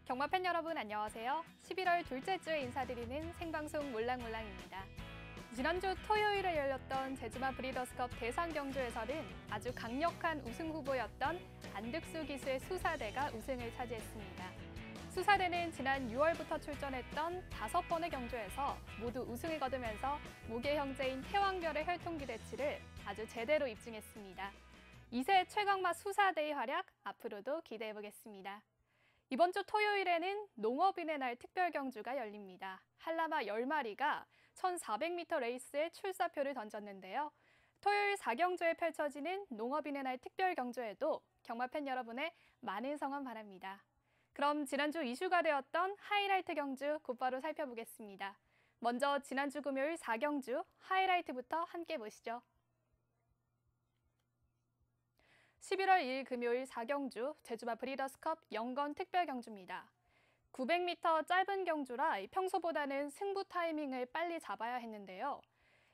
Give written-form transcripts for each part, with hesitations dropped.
경마 팬 여러분 안녕하세요. 11월 둘째 주에 인사드리는 생방송 몰랑몰랑입니다. 지난주 토요일에 열렸던 제주마 브리더스컵 대상 경주에서는 아주 강력한 우승 후보였던 안득수 기수의 수사대가 우승을 차지했습니다. 수사대는 지난 6월부터 출전했던 5번의 경주에서 모두 우승을 거두면서 모계 형제인 태왕별의 혈통기대치를 아주 제대로 입증했습니다. 2세 최강마 수사대의 활약 앞으로도 기대해보겠습니다. 이번 주 토요일에는 농업인의 날 특별 경주가 열립니다. 한라마 10마리가 1,400m 레이스에 출사표를 던졌는데요. 토요일 4경주에 펼쳐지는 농업인의 날 특별 경주에도 경마 팬 여러분의 많은 성원 바랍니다. 그럼 지난주 이슈가 되었던 하이라이트 경주 곧바로 살펴보겠습니다. 먼저 지난주 금요일 4경주 하이라이트부터 함께 보시죠. 11월 2일 금요일 4경주 제주마 브리더스컵 영건 특별 경주입니다. 900m 짧은 경주라 평소보다는 승부 타이밍을 빨리 잡아야 했는데요.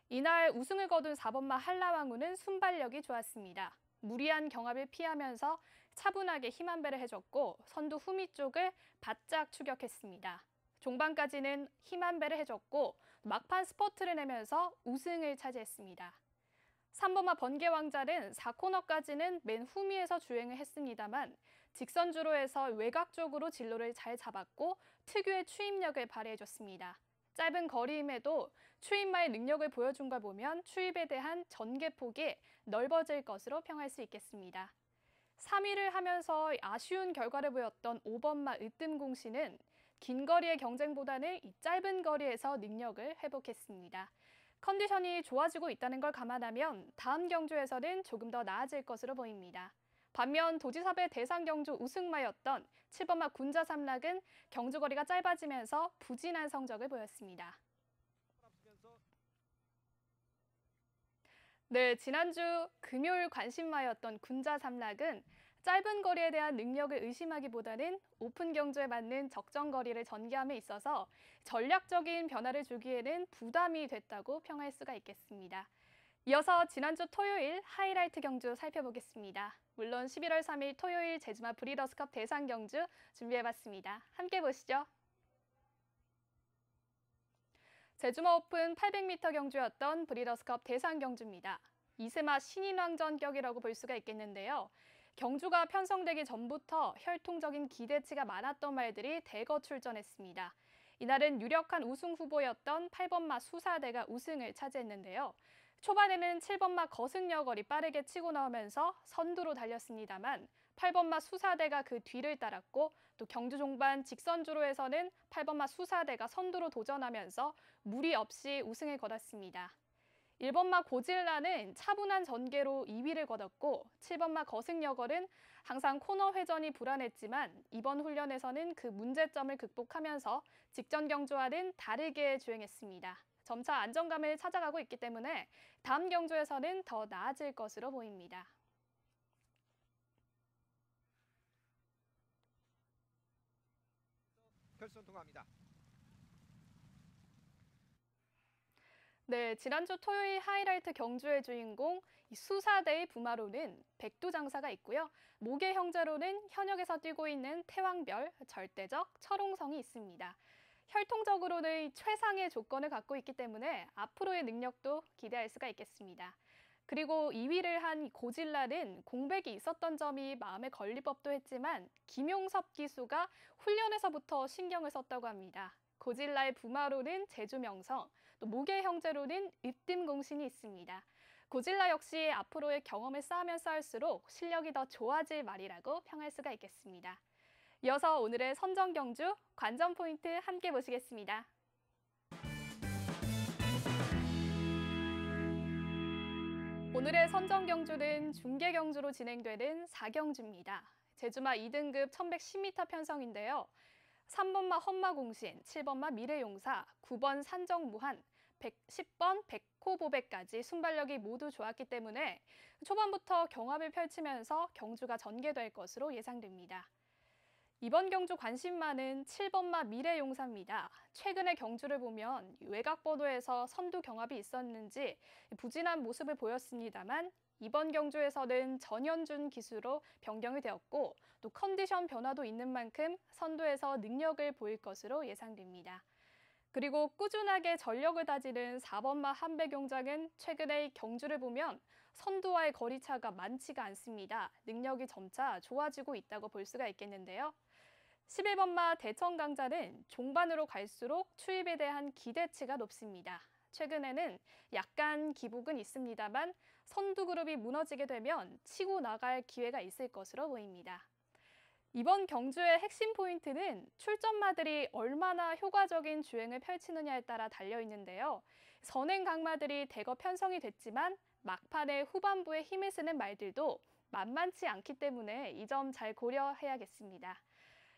이날 우승을 거둔 4번마 한라왕후는 순발력이 좋았습니다. 무리한 경합을 피하면서 차분하게 힘 한 배를 해줬고 선두 후미 쪽을 바짝 추격했습니다. 종반까지는 힘 한 배를 해줬고 막판 스퍼트를 내면서 우승을 차지했습니다. 3번마 번개왕자는 4코너까지는 맨 후미에서 주행을 했습니다만 직선주로 해서 외곽 쪽으로 진로를 잘 잡았고 특유의 추입력을 발휘해줬습니다. 짧은 거리임에도 추입마의 능력을 보여준 걸 보면 추입에 대한 전개폭이 넓어질 것으로 평할 수 있겠습니다. 3위를 하면서 아쉬운 결과를 보였던 5번마 으뜸공시는 긴 거리의 경쟁보다는 이 짧은 거리에서 능력을 회복했습니다. 컨디션이 좋아지고 있다는 걸 감안하면 다음 경주에서는 조금 더 나아질 것으로 보입니다. 반면 도지사배 대상 경주 우승마였던 7번마 군자삼락은 경주거리가 짧아지면서 부진한 성적을 보였습니다. 네, 지난주 금요일 관심마였던 군자삼락은 짧은 거리에 대한 능력을 의심하기보다는 오픈 경주에 맞는 적정 거리를 전개함에 있어서 전략적인 변화를 주기에는 부담이 됐다고 평할 수가 있겠습니다. 이어서 지난주 토요일 하이라이트 경주 살펴보겠습니다. 물론 11월 3일 토요일 제주마 브리더스컵 대상 경주 준비해봤습니다. 함께 보시죠. 제주마 오픈 800m 경주였던 브리더스컵 대상 경주입니다. 이세마 신인왕전격이라고 볼 수가 있겠는데요. 경주가 편성되기 전부터 혈통적인 기대치가 많았던 말들이 대거 출전했습니다. 이날은 유력한 우승 후보였던 8번마 수사대가 우승을 차지했는데요. 초반에는 7번마 거승여걸이 빠르게 치고 나오면서 선두로 달렸습니다만 8번마 수사대가 그 뒤를 따랐고 또 경주 종반 직선주로 해서는 8번마 수사대가 선두로 도전하면서 무리 없이 우승을 거뒀습니다. 1번마 고질라는 차분한 전개로 2위를 거뒀고 7번마 거승여걸은 항상 코너 회전이 불안했지만 이번 훈련에서는 그 문제점을 극복하면서 직전 경주와는 다르게 주행했습니다. 점차 안정감을 찾아가고 있기 때문에 다음 경주에서는 더 나아질 것으로 보입니다. 결선 통과합니다. 네, 지난주 토요일 하이라이트 경주의 주인공 수사대의 부마로는 백두장사가 있고요. 모계 형제로는 현역에서 뛰고 있는 태왕별, 절대적, 철옹성이 있습니다. 혈통적으로는 최상의 조건을 갖고 있기 때문에 앞으로의 능력도 기대할 수가 있겠습니다. 그리고 2위를 한 고질라는 공백이 있었던 점이 마음에 걸릴 법도 했지만 김용섭 기수가 훈련에서부터 신경을 썼다고 합니다. 고질라의 부마로는 제주명성, 또 모계 형제로는 으뜸공신이 있습니다. 고질라 역시 앞으로의 경험을 쌓으면 쌓을수록 실력이 더 좋아질 말이라고 평할 수가 있겠습니다. 이어서 오늘의 선정 경주, 관전 포인트 함께 보시겠습니다. 오늘의 선정 경주는 중계 경주로 진행되는 4경주입니다. 제주마 2등급 1110m 편성인데요. 3번마 험마공신, 7번마 미래용사, 9번 산정무한, 10번 백호보배까지 순발력이 모두 좋았기 때문에 초반부터 경합을 펼치면서 경주가 전개될 것으로 예상됩니다. 이번 경주 관심 많은 7번마 미래용사입니다. 최근의 경주를 보면 외곽 번호에서 선두 경합이 있었는지 부진한 모습을 보였습니다만 이번 경주에서는 전현준 기수로 변경이 되었고 또 컨디션 변화도 있는 만큼 선두에서 능력을 보일 것으로 예상됩니다. 그리고 꾸준하게 전력을 다지는 4번마 한배경장은 최근의 경주를 보면 선두와의 거리차가 많지가 않습니다. 능력이 점차 좋아지고 있다고 볼 수가 있겠는데요. 11번마 대천강자는 종반으로 갈수록 추입에 대한 기대치가 높습니다. 최근에는 약간 기복은 있습니다만 선두 그룹이 무너지게 되면 치고 나갈 기회가 있을 것으로 보입니다. 이번 경주의 핵심 포인트는 출전마들이 얼마나 효과적인 주행을 펼치느냐에 따라 달려있는데요. 선행 강마들이 대거 편성이 됐지만 막판에 후반부에 힘을 쓰는 말들도 만만치 않기 때문에 이 점 잘 고려해야겠습니다.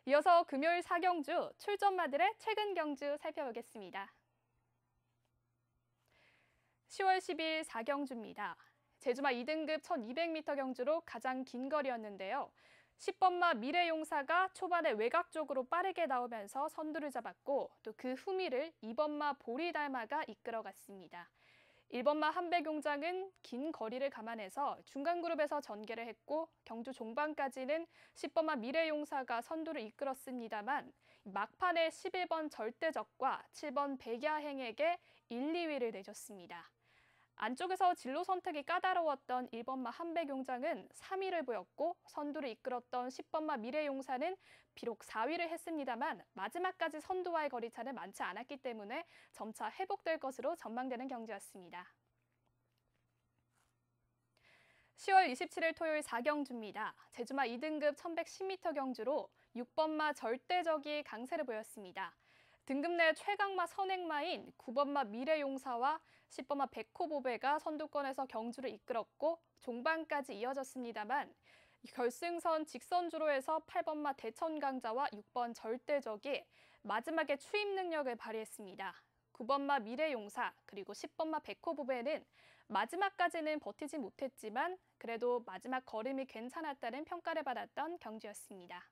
이어서 금요일 4경주 출전마들의 최근 경주 살펴보겠습니다. 10월 10일 4경주입니다. 제주마 2등급 1200m 경주로 가장 긴 거리였는데요. 10번마 미래용사가 초반에 외곽 쪽으로 빠르게 나오면서 선두를 잡았고 또 그 후미를 2번마 보리달마가 이끌어갔습니다. 1번마 한배경장은 긴 거리를 감안해서 중간 그룹에서 전개를 했고 경주 종반까지는 10번마 미래용사가 선두를 이끌었습니다만 막판에 11번 절대적과 7번 백야행에게 1, 2위를 내줬습니다. 안쪽에서 진로 선택이 까다로웠던 1번마 한배경장은 3위를 보였고 선두를 이끌었던 10번마 미래용사는 비록 4위를 했습니다만 마지막까지 선두와의 거리차는 많지 않았기 때문에 점차 회복될 것으로 전망되는 경주였습니다. 10월 27일 토요일 4경주입니다. 제주마 2등급 1110m 경주로 6번마 절대적이 강세를 보였습니다. 등급 내 최강마 선행마인 9번마 미래용사와 10번마 백호보배가 선두권에서 경주를 이끌었고 종반까지 이어졌습니다만 결승선 직선주로에서 8번마 대천강자와 6번 절대적이 마지막에 추입 능력을 발휘했습니다. 9번마 미래용사 그리고 10번마 백호보배는 마지막까지는 버티지 못했지만 그래도 마지막 걸음이 괜찮았다는 평가를 받았던 경주였습니다.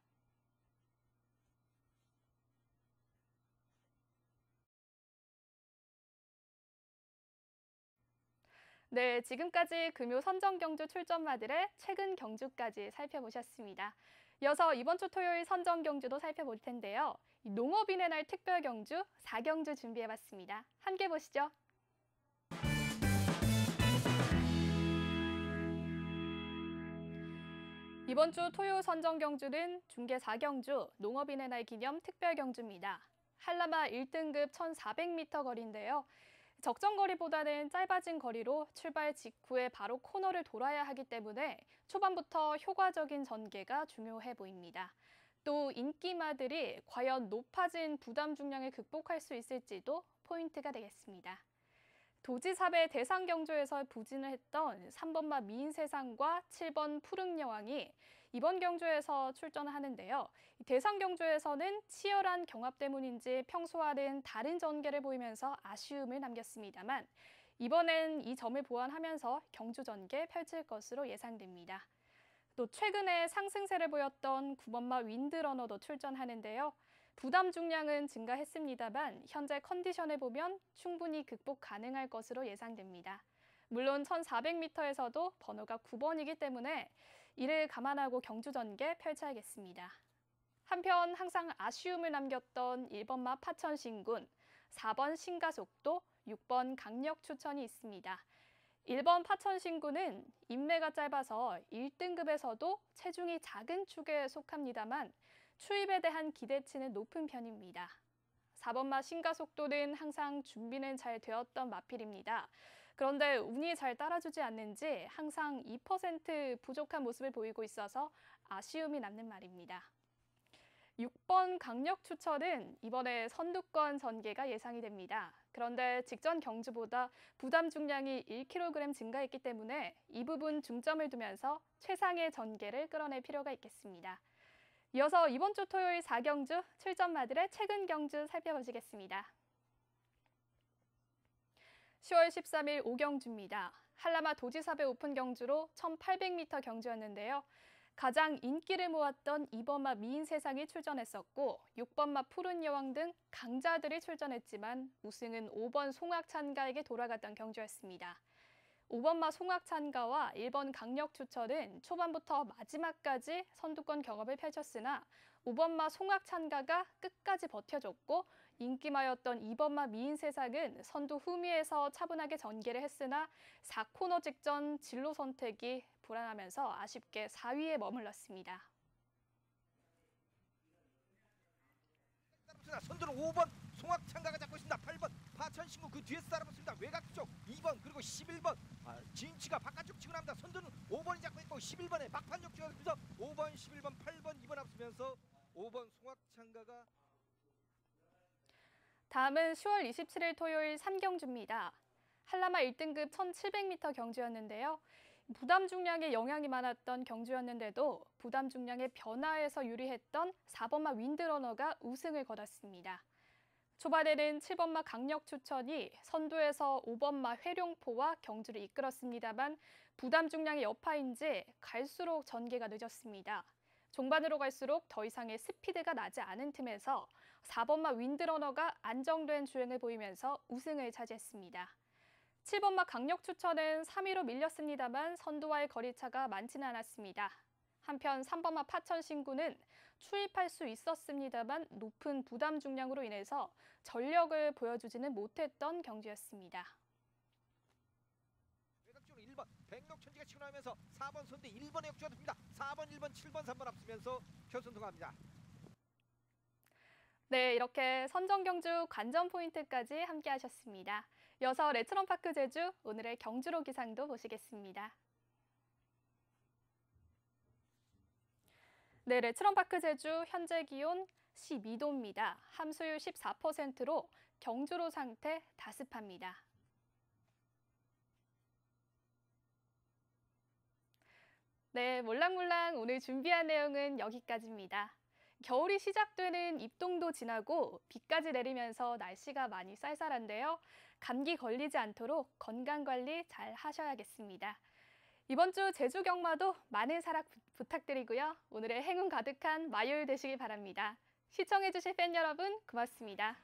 네, 지금까지 금요 선정경주 출전마들의 최근 경주까지 살펴보셨습니다. 이어서 이번 주 토요일 선정경주도 살펴볼 텐데요. 농업인의 날 특별경주 4경주 준비해봤습니다. 함께 보시죠. 이번 주 토요 선정경주는 중계 4경주 농업인의 날 기념 특별경주입니다. 한라마 1등급 1400m 거리인데요. 적정 거리보다는 짧아진 거리로 출발 직후에 바로 코너를 돌아야 하기 때문에 초반부터 효과적인 전개가 중요해 보입니다. 또 인기마들이 과연 높아진 부담 중량을 극복할 수 있을지도 포인트가 되겠습니다. 도지사배 대상 경주에서 부진을 했던 3번마 미인세상과 7번 푸른여왕이 이번 경주에서 출전을 하는데요. 대상 경주에서는 치열한 경합 때문인지 평소와는 다른 전개를 보이면서 아쉬움을 남겼습니다만 이번엔 이 점을 보완하면서 경주 전개 펼칠 것으로 예상됩니다. 또 최근에 상승세를 보였던 9번마 윈드러너도 출전하는데요. 부담 중량은 증가했습니다만 현재 컨디션을 보면 충분히 극복 가능할 것으로 예상됩니다. 물론 1400m에서도 번호가 9번이기 때문에 이를 감안하고 경주 전개 펼쳐야겠습니다. 한편 항상 아쉬움을 남겼던 1번마 파천신군, 4번 신가속도, 6번 강력 추천이 있습니다. 1번 파천신군은 인매가 짧아서 1등급에서도 체중이 작은 축에 속합니다만 추입에 대한 기대치는 높은 편입니다. 4번마 신가속도는 항상 준비는 잘 되었던 마필입니다. 그런데 운이 잘 따라주지 않는지 항상 2% 부족한 모습을 보이고 있어서 아쉬움이 남는 말입니다. 6번 강력 추천은 이번에 선두권 전개가 예상이 됩니다. 그런데 직전 경주보다 부담 중량이 1kg 증가했기 때문에 이 부분 중점을 두면서 최상의 전개를 끌어낼 필요가 있겠습니다. 이어서 이번 주 토요일 4경주 출전마들의 최근 경주 살펴보시겠습니다. 10월 13일 5경주입니다. 한라마 도지사배 오픈 경주로 1800m 경주였는데요. 가장 인기를 모았던 2번마 미인세상이 출전했었고 6번마 푸른여왕 등 강자들이 출전했지만 우승은 5번 송악찬가에게 돌아갔던 경주였습니다. 5번마 송악찬가와 1번 강력추천은 초반부터 마지막까지 선두권 경합을 펼쳤으나 5번마 송악찬가가 끝까지 버텨줬고 인기마였던 2번마 미인세상은 선두 후미에서 차분하게 전개를 했으나 4코너 직전 진로 선택이 불안하면서 아쉽게 4위에 머물렀습니다. 선두는 5번 송악찬가가 잡고 있습니다. 8번 파천신구 그 뒤에서 따라붙습니다. 외곽 쪽 2번 그리고 11번 진치가 바깥쪽 치고 납니다. 선두는 5번이 잡고 있고 11번에 박판쪽 치면서 5번, 11번, 8번, 2번 앞서면서 5번 송악찬가가 다음은 10월 27일 토요일 3경주입니다. 한라마 1등급 1700m 경주였는데요. 부담 중량에 영향이 많았던 경주였는데도 부담 중량의 변화에서 유리했던 4번마 윈드러너가 우승을 거뒀습니다. 초반에는 7번마 강력추천이 선두에서 5번마 회룡포와 경주를 이끌었습니다만 부담 중량의 여파인지 갈수록 전개가 늦었습니다. 종반으로 갈수록 더 이상의 스피드가 나지 않은 틈에서 4번마 윈드러너가 안정된 주행을 보이면서 우승을 차지했습니다. 7번마 강력추천은 3위로 밀렸습니다만 선두와의 거리차가 많지는 않았습니다. 한편 3번마 파천신구는 추입할 수 있었습니다만 높은 부담 중량으로 인해서 전력을 보여주지는 못했던 경주였습니다. 외곽쪽으로 1번 백록천지가 치고 나오면서 4번 선두 1번에 역주가 됩니다. 4번, 1번, 7번, 3번 앞서면서 결선 통과합니다. 네, 이렇게 선정경주 관전 포인트까지 함께 하셨습니다. 이어서 레트론파크 제주 오늘의 경주로 기상도 보시겠습니다. 네, 레트론파크 제주 현재 기온 12도입니다. 함수율 14%로 경주로 상태 다습합니다. 네, 몰랑몰랑 오늘 준비한 내용은 여기까지입니다. 겨울이 시작되는 입동도 지나고 비까지 내리면서 날씨가 많이 쌀쌀한데요. 감기 걸리지 않도록 건강관리 잘 하셔야겠습니다. 이번 주 제주 경마도 많은 사랑 부탁드리고요. 오늘의 행운 가득한 마요일 되시길 바랍니다. 시청해주신 팬 여러분 고맙습니다.